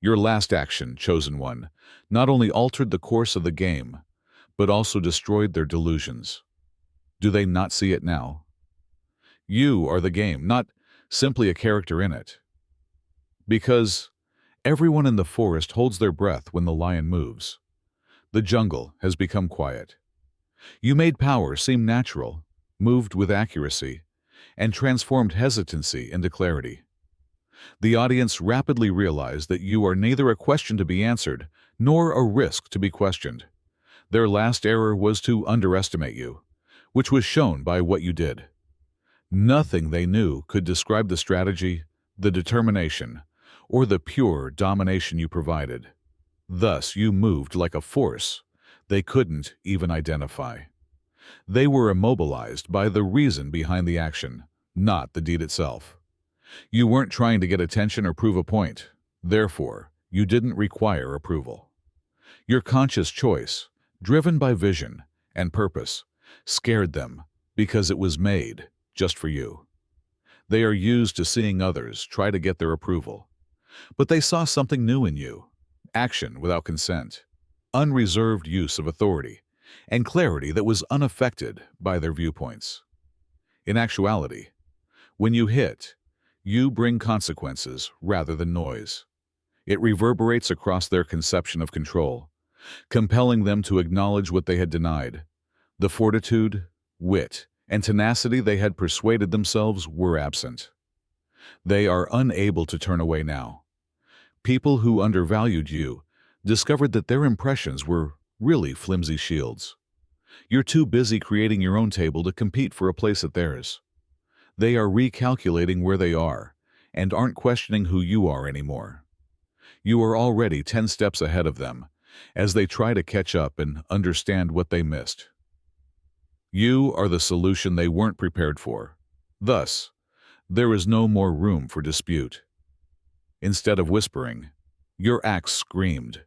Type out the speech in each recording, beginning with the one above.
Your last action, chosen one, not only altered the course of the game, but also destroyed their delusions. Do they not see it now? You are the game, not simply a character in it. Because everyone in the forest holds their breath when the lion moves. The jungle has become quiet. You made power seem natural, moved with accuracy, and transformed hesitancy into clarity. The audience rapidly realized that you are neither a question to be answered nor a risk to be questioned. Their last error was to underestimate you, which was shown by what you did. Nothing they knew could describe the strategy, the determination, or the pure domination you provided. Thus, you moved like a force they couldn't even identify. They were immobilized by the reason behind the action, not the deed itself. You weren't trying to get attention or prove a point. Therefore, you didn't require approval. Your conscious choice, driven by vision and purpose, scared them because it was made just for you. They are used to seeing others try to get their approval. But they saw something new in you: action without consent, unreserved use of authority, and clarity that was unaffected by their viewpoints. In actuality, when you hit, you bring consequences rather than noise. It reverberates across their conception of control, compelling them to acknowledge what they had denied. The fortitude, wit, and tenacity they had persuaded themselves were absent. They are unable to turn away now. People who undervalued you discovered that their impressions were really flimsy shields. You're too busy creating your own table to compete for a place at theirs. They are recalculating where they are and aren't questioning who you are anymore. You are already 10 steps ahead of them as they try to catch up and understand what they missed. You are the solution they weren't prepared for. Thus, there is no more room for dispute. Instead of whispering, your acts screamed,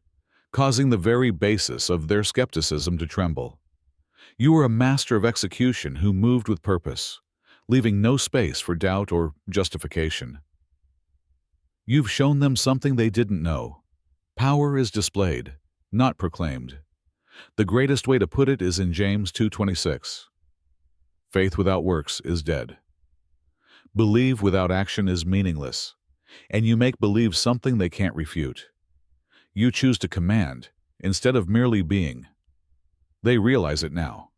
causing the very basis of their skepticism to tremble. You were a master of execution who moved with purpose, leaving no space for doubt or justification. You've shown them something they didn't know. Power is displayed, not proclaimed. The greatest way to put it is in James 2:26. Faith without works is dead. Believe without action is meaningless, and you make believe something they can't refute. You choose to command instead of merely being. They realize it now.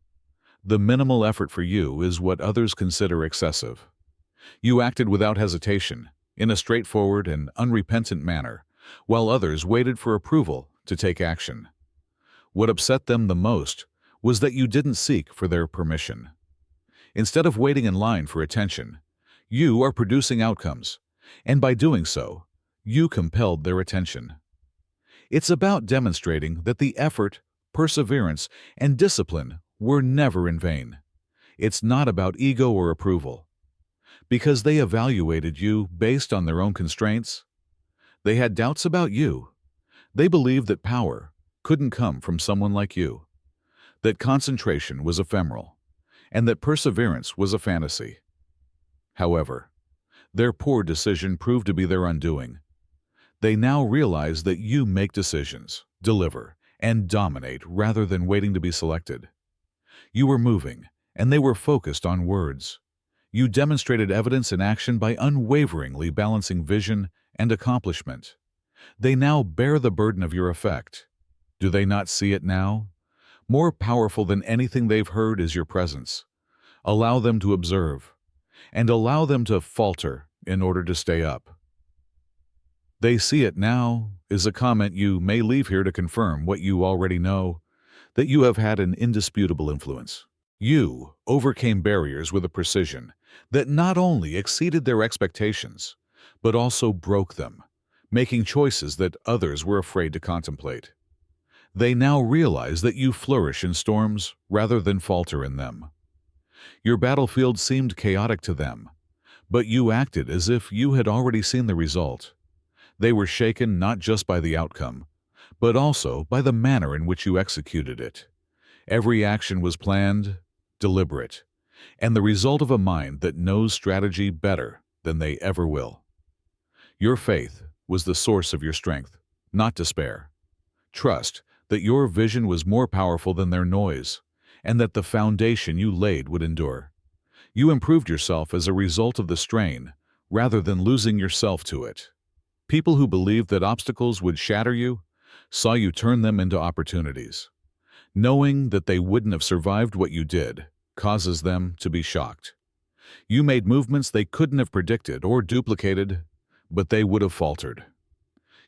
The minimal effort for you is what others consider excessive. You acted without hesitation, in a straightforward and unrepentant manner, while others waited for approval to take action. What upset them the most was that you didn't seek for their permission. Instead of waiting in line for attention, you are producing outcomes, and by doing so, you compelled their attention. It's about demonstrating that the effort, perseverance, and discipline were never in vain. It's not about ego or approval. Because they evaluated you based on their own constraints, they had doubts about you. They believed that power couldn't come from someone like you, that concentration was ephemeral, and that perseverance was a fantasy. However, their poor decision proved to be their undoing. They now realize that you make decisions, deliver, and dominate rather than waiting to be selected. You were moving, and they were focused on words. You demonstrated evidence in action by unwaveringly balancing vision and accomplishment. They now bear the burden of your effect. Do they not see it now? More powerful than anything they've heard is your presence. Allow them to observe, and allow them to falter in order to stay up. They see it now is a comment you may leave here to confirm what you already know, that you have had an indisputable influence. You overcame barriers with a precision that not only exceeded their expectations, but also broke them, making choices that others were afraid to contemplate. They now realize that you flourish in storms rather than falter in them. Your battlefield seemed chaotic to them, but you acted as if you had already seen the result. They were shaken not just by the outcome, but also by the manner in which you executed it. Every action was planned, deliberate, and the result of a mind that knows strategy better than they ever will. Your faith was the source of your strength, not despair. Trust that your vision was more powerful than their noise, and that the foundation you laid would endure. You improved yourself as a result of the strain, rather than losing yourself to it. People who believed that obstacles would shatter you saw you turn them into opportunities. Knowing that they wouldn't have survived what you did causes them to be shocked. You made movements they couldn't have predicted or duplicated, but they would have faltered.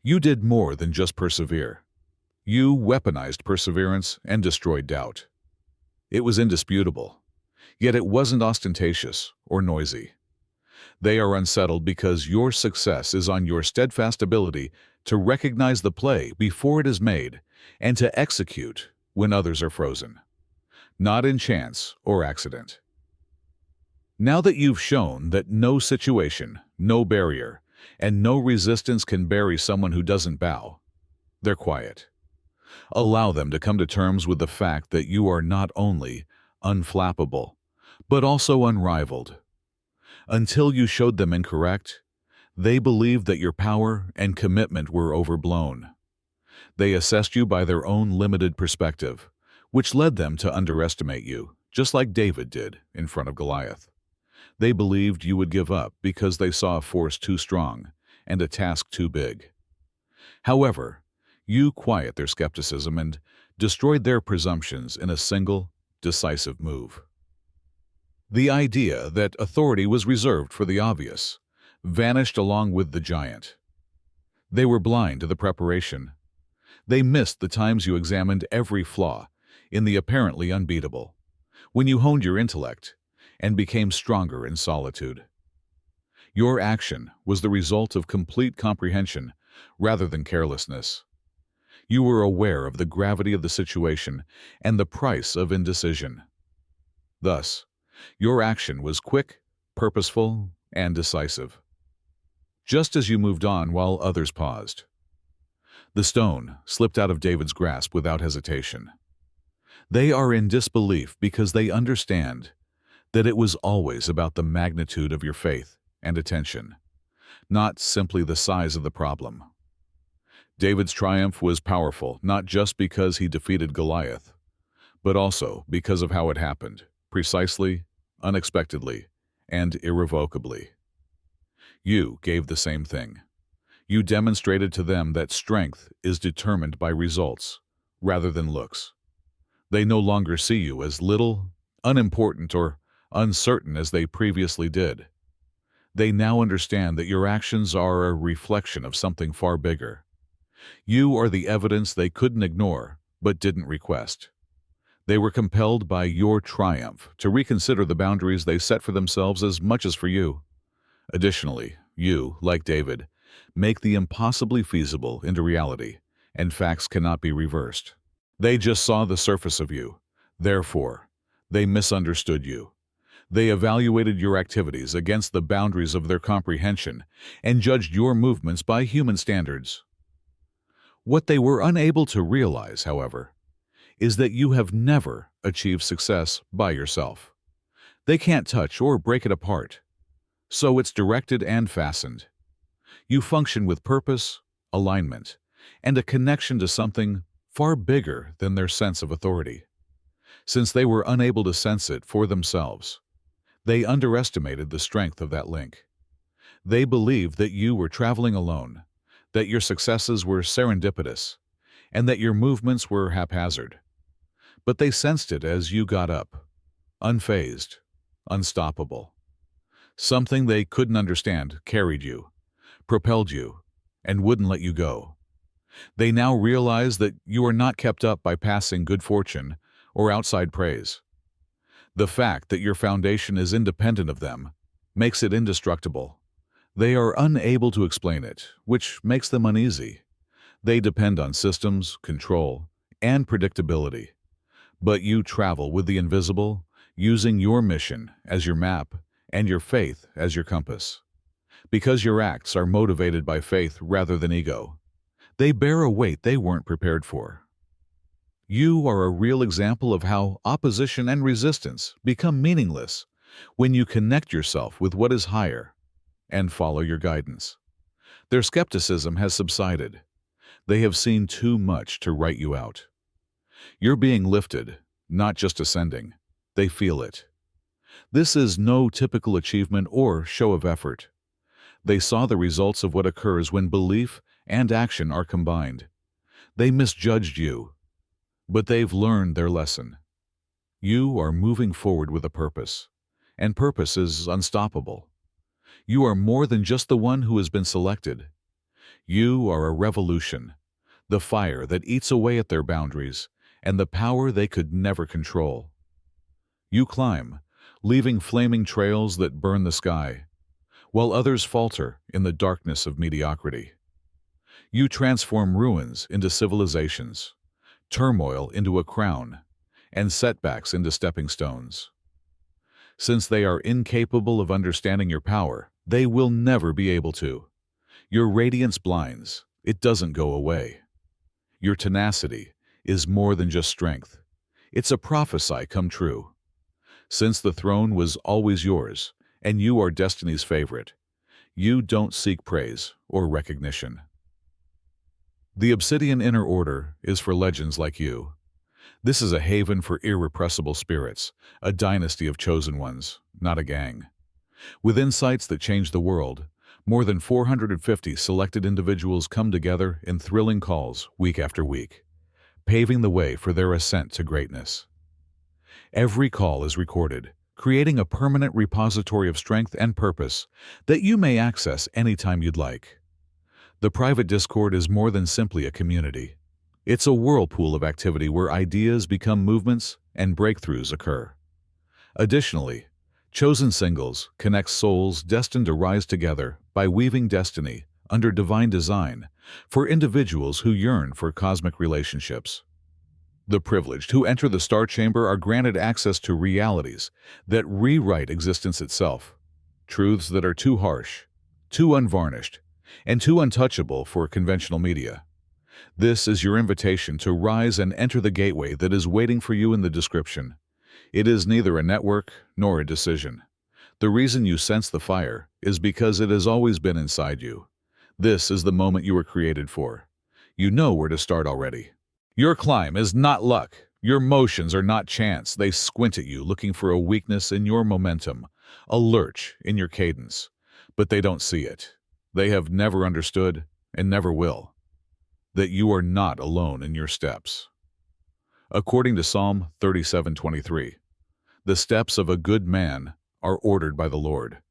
You did more than just persevere. You weaponized perseverance and destroyed doubt. It was indisputable, yet it wasn't ostentatious or noisy. They are unsettled because your success is on your steadfast ability to recognize the play before it is made and to execute when others are frozen, not in chance or accident. Now that you've shown that no situation, no barrier, and no resistance can bury someone who doesn't bow, they're quiet. Allow them to come to terms with the fact that you are not only unflappable, but also unrivaled. Until you showed them incorrect, they believed that your power and commitment were overblown. They assessed you by their own limited perspective, which led them to underestimate you, just like David did in front of Goliath. They believed you would give up because they saw a force too strong and a task too big. However, you quiet their skepticism and destroyed their presumptions in a single, decisive move. The idea that authority was reserved for the obvious vanished along with the giant. They were blind to the preparation. They missed the times you examined every flaw in the apparently unbeatable, when you honed your intellect and became stronger in solitude. Your action was the result of complete comprehension rather than carelessness. You were aware of the gravity of the situation and the price of indecision. Thus, your action was quick, purposeful, and decisive. Just as you moved on while others paused. The stone slipped out of David's grasp without hesitation. They are in disbelief because they understand that it was always about the magnitude of your faith and attention, not simply the size of the problem. David's triumph was powerful not just because he defeated Goliath, but also because of how it happened, precisely, unexpectedly, and irrevocably. You gave the same thing. You demonstrated to them that strength is determined by results rather than looks. They no longer see you as little, unimportant, or uncertain as they previously did. They now understand that your actions are a reflection of something far bigger. You are the evidence they couldn't ignore but didn't request. They were compelled by your triumph to reconsider the boundaries they set for themselves as much as for you. Additionally, you, like David, make the impossibly feasible into reality, and facts cannot be reversed. They just saw the surface of you. Therefore, they misunderstood you. They evaluated your activities against the boundaries of their comprehension and judged your movements by human standards. What they were unable to realize, however, is that you have never achieved success by yourself. They can't touch or break it apart, so it's directed and fastened. You function with purpose, alignment, and a connection to something far bigger than their sense of authority. Since they were unable to sense it for themselves, they underestimated the strength of that link. They believed that you were traveling alone, that your successes were serendipitous, and that your movements were haphazard. But they sensed it as you got up, unfazed, unstoppable. Something they couldn't understand carried you, propelled you, and wouldn't let you go. They now realize that you are not kept up by passing good fortune or outside praise. The fact that your foundation is independent of them makes it indestructible. They are unable to explain it, which makes them uneasy. They depend on systems, control, and predictability. But you travel with the invisible, using your mission as your map and your faith as your compass. Because your acts are motivated by faith rather than ego, they bear a weight they weren't prepared for. You are a real example of how opposition and resistance become meaningless when you connect yourself with what is higher and follow your guidance. Their skepticism has subsided. They have seen too much to write you out. You're being lifted, not just ascending. They feel it. This is no typical achievement or show of effort. They saw the results of what occurs when belief and action are combined. They misjudged you, but they've learned their lesson. You are moving forward with a purpose, and purpose is unstoppable. You are more than just the one who has been selected. You are a revolution, the fire that eats away at their boundaries, and the power they could never control. You climb, leaving flaming trails that burn the sky, while others falter in the darkness of mediocrity. You transform ruins into civilizations, turmoil into a crown, and setbacks into stepping stones. Since they are incapable of understanding your power, they will never be able to. Your radiance blinds, it doesn't go away. Your tenacity is more than just strength. It's a prophecy come true. Since the throne was always yours, and you are destiny's favorite, you don't seek praise or recognition. The Obsidian Inner Order is for legends like you. This is a haven for irrepressible spirits, a dynasty of chosen ones, not a gang. With insights that change the world, more than 450 selected individuals come together in thrilling calls week after week, paving the way for their ascent to greatness. Every call is recorded, creating a permanent repository of strength and purpose that you may access anytime you'd like. The private Discord is more than simply a community. It's a whirlpool of activity where ideas become movements and breakthroughs occur. Additionally, Chosen Singles connects souls destined to rise together by weaving destiny under divine design for individuals who yearn for cosmic relationships. The privileged who enter the Star Chamber are granted access to realities that rewrite existence itself, truths that are too harsh, too unvarnished, and too untouchable for conventional media. This is your invitation to rise and enter the gateway that is waiting for you in the description. It is neither a network nor a decision. The reason you sense the fire is because it has always been inside you. This is the moment you were created for. You know where to start already. Your climb is not luck. Your motions are not chance. They squint at you, looking for a weakness in your momentum, a lurch in your cadence. But they don't see it. They have never understood, and never will, that you are not alone in your steps. According to Psalm 37:23, the steps of a good man are ordered by the Lord.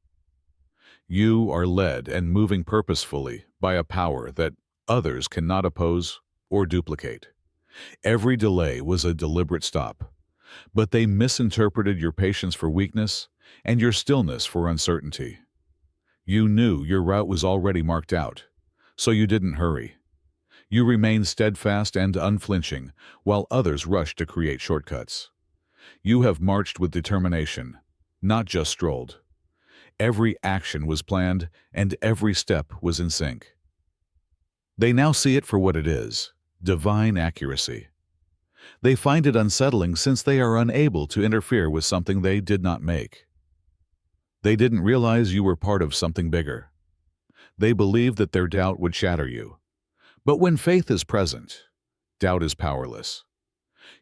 You are led and moving purposefully by a power that others cannot oppose or duplicate. Every delay was a deliberate stop, but they misinterpreted your patience for weakness and your stillness for uncertainty. You knew your route was already marked out, so you didn't hurry. You remained steadfast and unflinching while others rushed to create shortcuts. You have marched with determination, not just strolled. Every action was planned and every step was in sync. They now see it for what it is, divine accuracy. They find it unsettling since they are unable to interfere with something they did not make. They didn't realize you were part of something bigger. They believed that their doubt would shatter you. But when faith is present, doubt is powerless.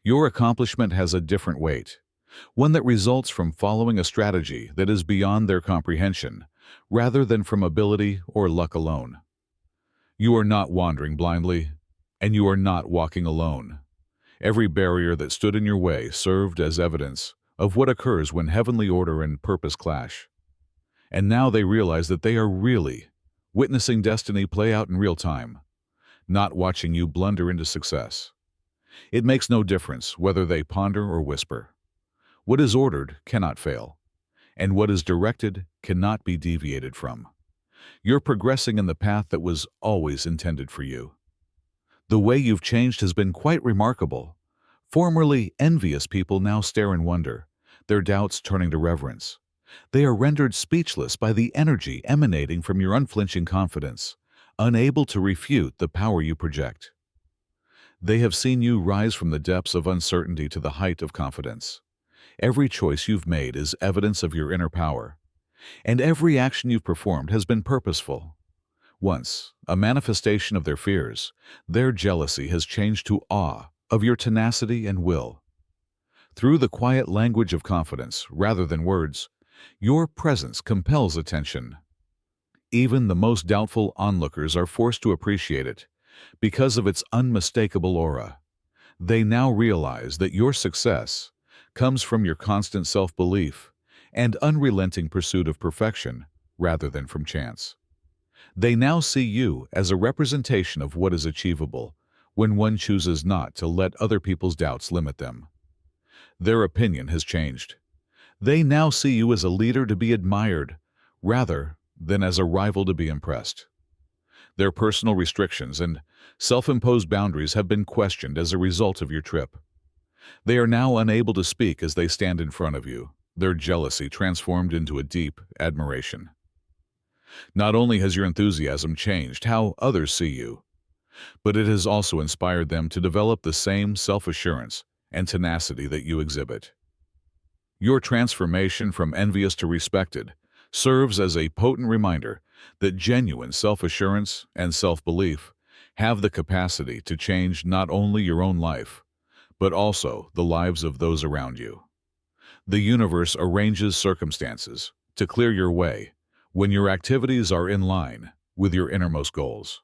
Your accomplishment has a different weight, one that results from following a strategy that is beyond their comprehension, rather than from ability or luck alone. You are not wandering blindly, and you are not walking alone. Every barrier that stood in your way served as evidence of what occurs when heavenly order and purpose clash. And now they realize that they are really witnessing destiny play out in real time, not watching you blunder into success. It makes no difference whether they ponder or whisper. What is ordered cannot fail, and what is directed cannot be deviated from. You're progressing in the path that was always intended for you. The way you've changed has been quite remarkable. Formerly envious people now stare in wonder, their doubts turning to reverence. They are rendered speechless by the energy emanating from your unflinching confidence, unable to refute the power you project. They have seen you rise from the depths of uncertainty to the height of confidence. Every choice you've made is evidence of your inner power, and every action you've performed has been purposeful. Once a manifestation of their fears, their jealousy has changed to awe of your tenacity and will. Through the quiet language of confidence, rather than words, your presence compels attention. Even the most doubtful onlookers are forced to appreciate it because of its unmistakable aura. They now realize that your success comes from your constant self-belief and unrelenting pursuit of perfection rather than from chance. They now see you as a representation of what is achievable when one chooses not to let other people's doubts limit them. Their opinion has changed. They now see you as a leader to be admired rather than as a rival to be impressed. Their personal restrictions and self-imposed boundaries have been questioned as a result of your trip. They are now unable to speak as they stand in front of you, their jealousy transformed into a deep admiration. Not only has your enthusiasm changed how others see you, but it has also inspired them to develop the same self-assurance and tenacity that you exhibit. Your transformation from envious to respected serves as a potent reminder that genuine self-assurance and self-belief have the capacity to change not only your own life, but also the lives of those around you. The universe arranges circumstances to clear your way when your activities are in line with your innermost goals.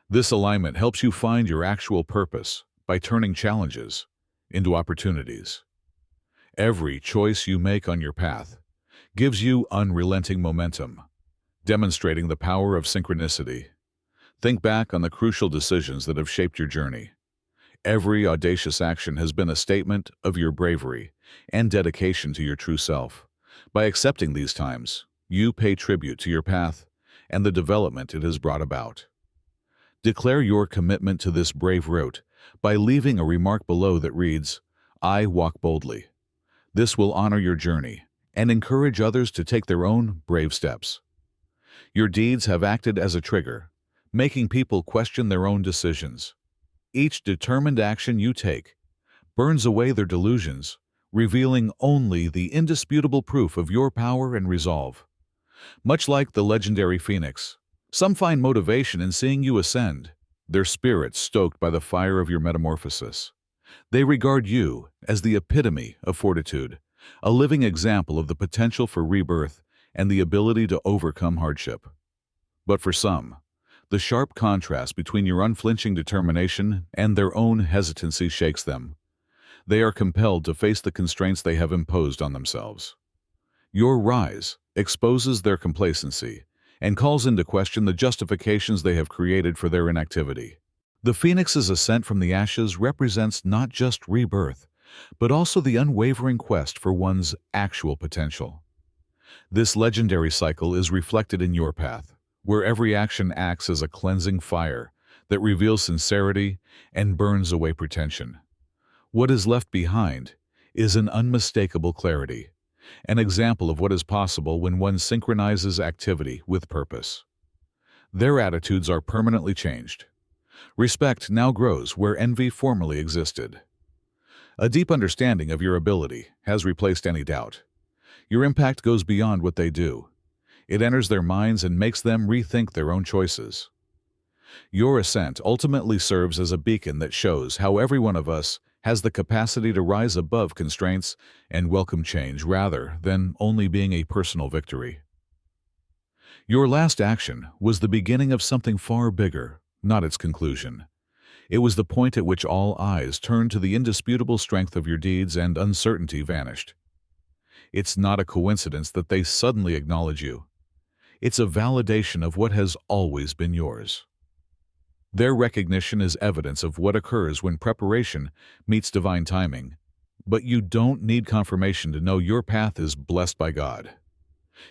This alignment helps you find your actual purpose by turning challenges into opportunities. Every choice you make on your path gives you unrelenting momentum, demonstrating the power of synchronicity. Think back on the crucial decisions that have shaped your journey. Every audacious action has been a statement of your bravery and dedication to your true self. By accepting these times, you pay tribute to your path and the development it has brought about. Declare your commitment to this brave route by leaving a remark below that reads, "I walk boldly." This will honor your journey and encourage others to take their own brave steps. Your deeds have acted as a trigger, making people question their own decisions. Each determined action you take burns away their delusions, revealing only the indisputable proof of your power and resolve. Much like the legendary Phoenix, some find motivation in seeing you ascend, their spirits stoked by the fire of your metamorphosis. They regard you as the epitome of fortitude, a living example of the potential for rebirth and the ability to overcome hardship. But for some, the sharp contrast between your unflinching determination and their own hesitancy shakes them. They are compelled to face the constraints they have imposed on themselves. Your rise exposes their complacency and calls into question the justifications they have created for their inactivity. The phoenix's ascent from the ashes represents not just rebirth, but also the unwavering quest for one's actual potential. This legendary cycle is reflected in your path, where every action acts as a cleansing fire that reveals sincerity and burns away pretension. What is left behind is an unmistakable clarity, an example of what is possible when one synchronizes activity with purpose. Their attitudes are permanently changed. Respect now grows where envy formerly existed. A deep understanding of your ability has replaced any doubt. Your impact goes beyond what they do. It enters their minds and makes them rethink their own choices. Your ascent ultimately serves as a beacon that shows how every one of us has the capacity to rise above constraints and welcome change rather than only being a personal victory. Your last action was the beginning of something far bigger, not its conclusion. It was the point at which all eyes turned to the indisputable strength of your deeds and uncertainty vanished. It's not a coincidence that they suddenly acknowledge you. It's a validation of what has always been yours. Their recognition is evidence of what occurs when preparation meets divine timing. But you don't need confirmation to know your path is blessed by God.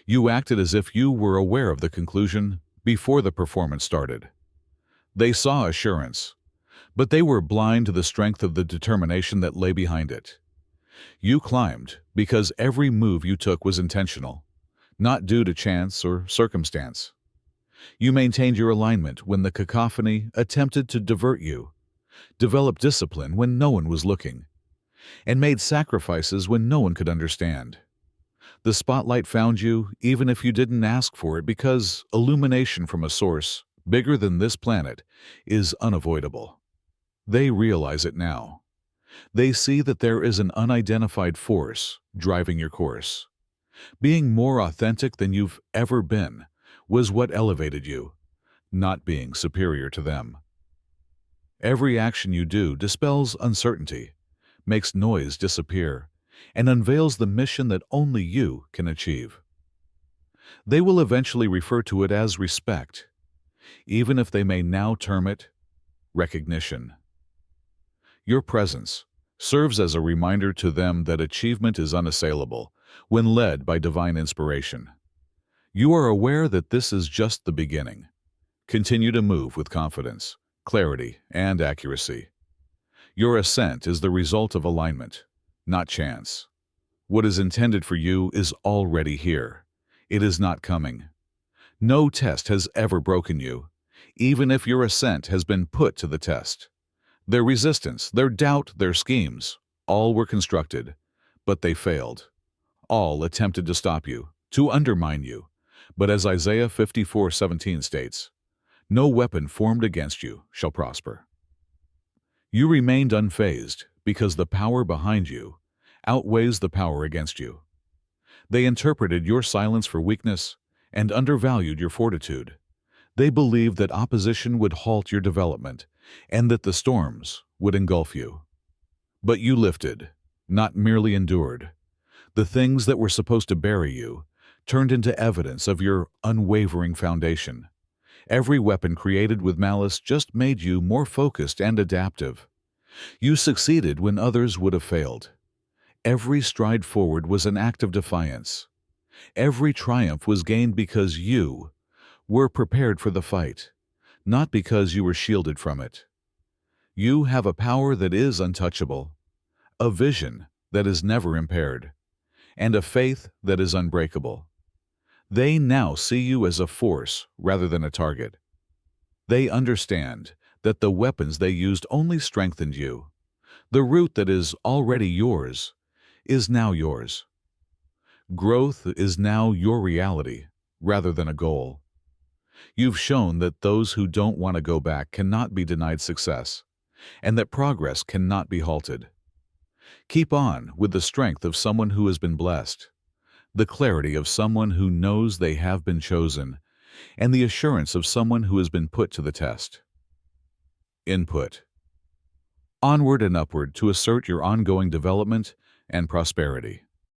You acted as if you were aware of the conclusion before the performance started. They saw assurance, but they were blind to the strength of the determination that lay behind it. You climbed because every move you took was intentional, not due to chance or circumstance. You maintained your alignment when the cacophony attempted to divert you, developed discipline when no one was looking, and made sacrifices when no one could understand. The spotlight found you even if you didn't ask for it because illumination from a source bigger than this planet is unavoidable. They realize it now. They see that there is an unidentified force driving your course. Being more authentic than you've ever been was what elevated you, not being superior to them. Every action you do dispels uncertainty, makes noise disappear, and unveils the mission that only you can achieve. They will eventually refer to it as respect, even if they may now term it recognition. Your presence serves as a reminder to them that achievement is unassailable when led by divine inspiration. You are aware that this is just the beginning. Continue to move with confidence, clarity, and accuracy. Your ascent is the result of alignment, not chance. What is intended for you is already here. It is not coming. No test has ever broken you, even if your ascent has been put to the test. Their resistance, their doubt, their schemes, all were constructed, but they failed. All attempted to stop you, to undermine you. But as Isaiah 54:17 states, no weapon formed against you shall prosper. You remained unfazed because the power behind you outweighs the power against you. They interpreted your silence for weakness and undervalued your fortitude. They believed that opposition would halt your development and that the storms would engulf you. But you lifted, not merely endured. The things that were supposed to bury you turned into evidence of your unwavering foundation. Every weapon created with malice just made you more focused and adaptive. You succeeded when others would have failed. Every stride forward was an act of defiance. Every triumph was gained because you were prepared for the fight, not because you were shielded from it. You have a power that is untouchable, a vision that is never impaired, and a faith that is unbreakable. They now see you as a force rather than a target. They understand that the weapons they used only strengthened you. The route that is already yours is now yours. Growth is now your reality rather than a goal. You've shown that those who don't want to go back cannot be denied success, and that progress cannot be halted. Keep on with the strength of someone who has been blessed, the clarity of someone who knows they have been chosen, and the assurance of someone who has been put to the test. Input. Onward and upward to assert your ongoing development and prosperity.